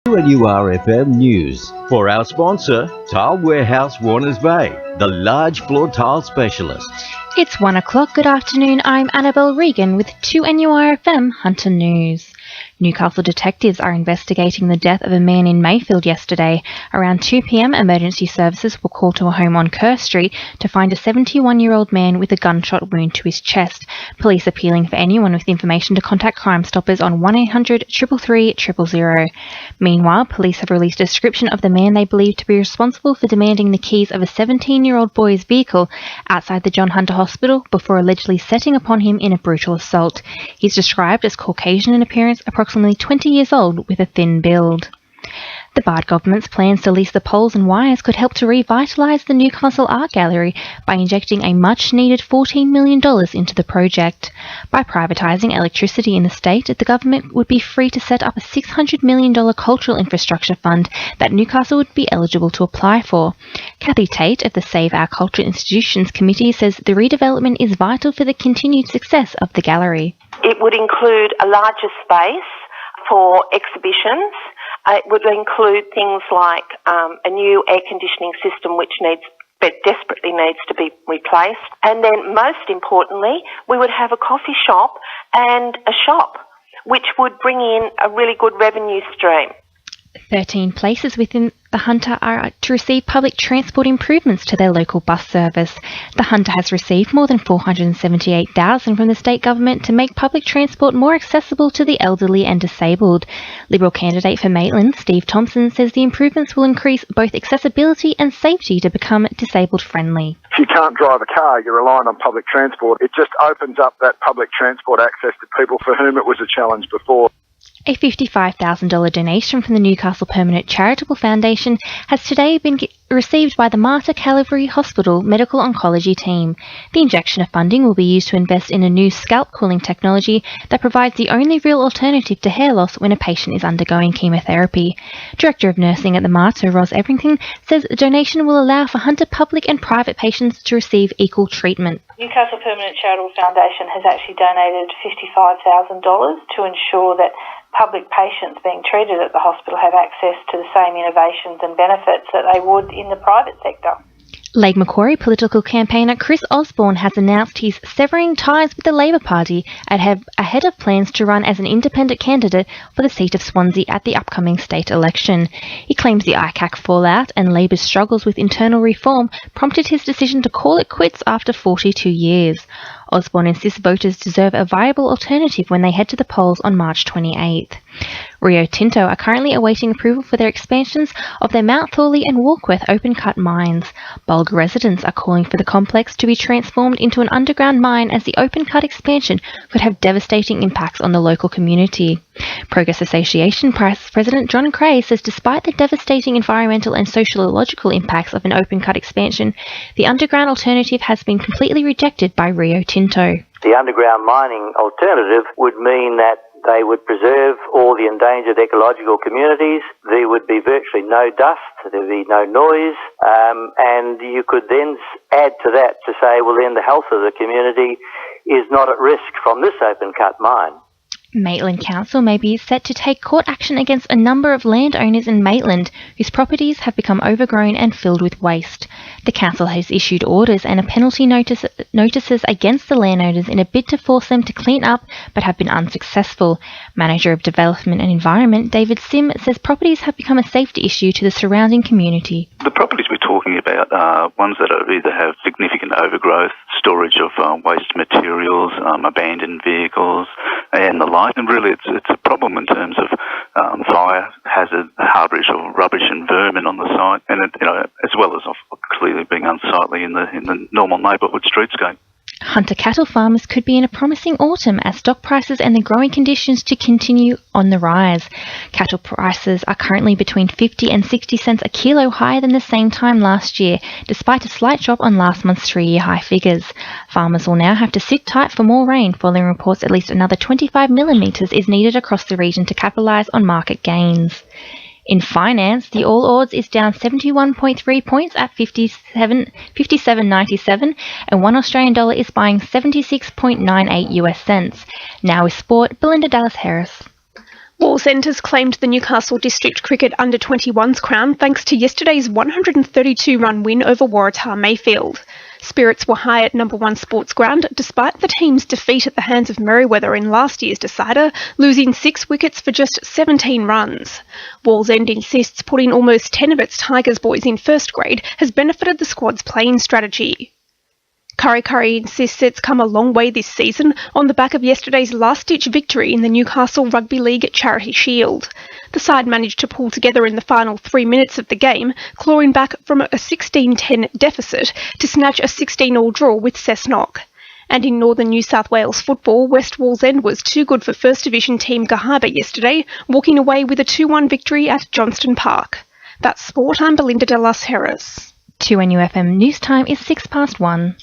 WRFM News. For our sponsor, Tile Warehouse Warners Bay, the large floor tile specialists. It's 1 o'clock. Good afternoon. I'm Annabelle Regan with 2NURFM Hunter News. Newcastle detectives are investigating the death of a man in Mayfield yesterday. Around 2 p.m, emergency services were called to a home on Kerr Street to find a 71-year-old man with a gunshot wound to his chest. Police appealing for anyone with information to contact Crime Stoppers on 1800 333 000. Meanwhile, police have released a description of the man they believe to be responsible for demanding the keys of a 17-year-old boy's vehicle outside the John Hunter Hospital before allegedly setting upon him in a brutal assault. He's described as Caucasian in appearance, approximately 20 years old, with a thin build. The Bard government's plans to lease the poles and wires could help to revitalise the Newcastle Art Gallery by injecting a much-needed $14 million into the project. By privatising electricity in the state, the government would be free to set up a $600 million cultural infrastructure fund that Newcastle would be eligible to apply for. Kathy Tate of the Save Our Culture Institutions Committee says the redevelopment is vital for the continued success of the gallery. It would include a larger space for exhibitions. It would include things like a new air conditioning system which desperately needs to be replaced. And then most importantly, we would have a coffee shop and a shop which would bring in a really good revenue stream. 13 places within the Hunter are to receive public transport improvements to their local bus service. The Hunter has received more than $478,000 from the state government to make public transport more accessible to the elderly and disabled. Liberal candidate for Maitland, Steve Thompson, says the improvements will increase both accessibility and safety to become disabled friendly. If you can't drive a car, you're relying on public transport. It just opens up that public transport access to people for whom it was a challenge before. A $55,000 donation from the Newcastle Permanent Charitable Foundation has today been received by the Mater Calvary Hospital Medical Oncology team. The injection of funding will be used to invest in a new scalp cooling technology that provides the only real alternative to hair loss when a patient is undergoing chemotherapy. Director of Nursing at the Mater, Ros Everington, says the donation will allow for Hunter public and private patients to receive equal treatment. Newcastle Permanent Charitable Foundation has actually donated $55,000 to ensure that public patients being treated at the hospital have access to the same innovations and benefits that they would in the private sector. Lake Macquarie political campaigner Chris Osborne has announced he's severing ties with the Labor Party ahead of plans to run as an independent candidate for the seat of Swansea at the upcoming state election. He claims the ICAC fallout and Labor's struggles with internal reform prompted his decision to call it quits after 42 years. Osborne insists voters deserve a viable alternative when they head to the polls on March 28th. Rio Tinto are currently awaiting approval for their expansions of their Mount Thorley and Warkworth open-cut mines. Bulga residents are calling for the complex to be transformed into an underground mine as the open-cut expansion could have devastating impacts on the local community. Progress Association President John Cray says despite the devastating environmental and sociological impacts of an open-cut expansion, the underground alternative has been completely rejected by Rio Tinto. The underground mining alternative would mean that they would preserve all the endangered ecological communities. There would be virtually no dust, there would be no noise, and you could then add to that to say, well, then the health of the community is not at risk from this open-cut mine. Maitland Council may be set to take court action against a number of landowners in Maitland whose properties have become overgrown and filled with waste. The council has issued orders and penalty notices against the landowners in a bid to force them to clean up but have been unsuccessful. Manager of Development and Environment David Sim says properties have become a safety issue to the surrounding community. The properties we're talking about are ones that either have significant overgrowth, storage of waste materials, abandoned vehicles and the like. And really it's a problem in terms of fire hazard, harbourage of rubbish and vermin on the site, and as well as clearly being unsightly in the normal neighbourhood streetscape. Hunter cattle farmers could be in a promising autumn as stock prices and the growing conditions to continue on the rise. Cattle prices are currently between 50 and 60 cents a kilo higher than the same time last year, despite a slight drop on last month's 3-year high figures. Farmers will now have to sit tight for more rain, following reports at least another 25 millimetres is needed across the region to capitalise on market gains. In finance, the All Ords is down 71.3 points at 57.97, and $1 Australian dollar is buying 76.98 US cents. Now with sport, Belinda Dallas Harris. Wallsend has claimed the Newcastle District Cricket Under-21s crown thanks to yesterday's 132-run win over Waratah Mayfield. Spirits were high at number 1 Sports Ground despite the team's defeat at the hands of Merewether in last year's decider, losing 6 wickets for just 17 runs. Wallsend insists putting almost 10 of its Tigers boys in first grade has benefited the squad's playing strategy. Kurri Kurri insists it's come a long way this season on the back of yesterday's last-ditch victory in the Newcastle Rugby League Charity Shield. The side managed to pull together in the final 3 minutes of the game, clawing back from a 16-10 deficit to snatch a 16-all draw with Cessnock. And in northern New South Wales football, West Wallsend was too good for First Division team Gaharba yesterday, walking away with a 2-1 victory at Johnston Park. That's sport. I'm Belinda de las Heras. 2NUFM news time is 1:06.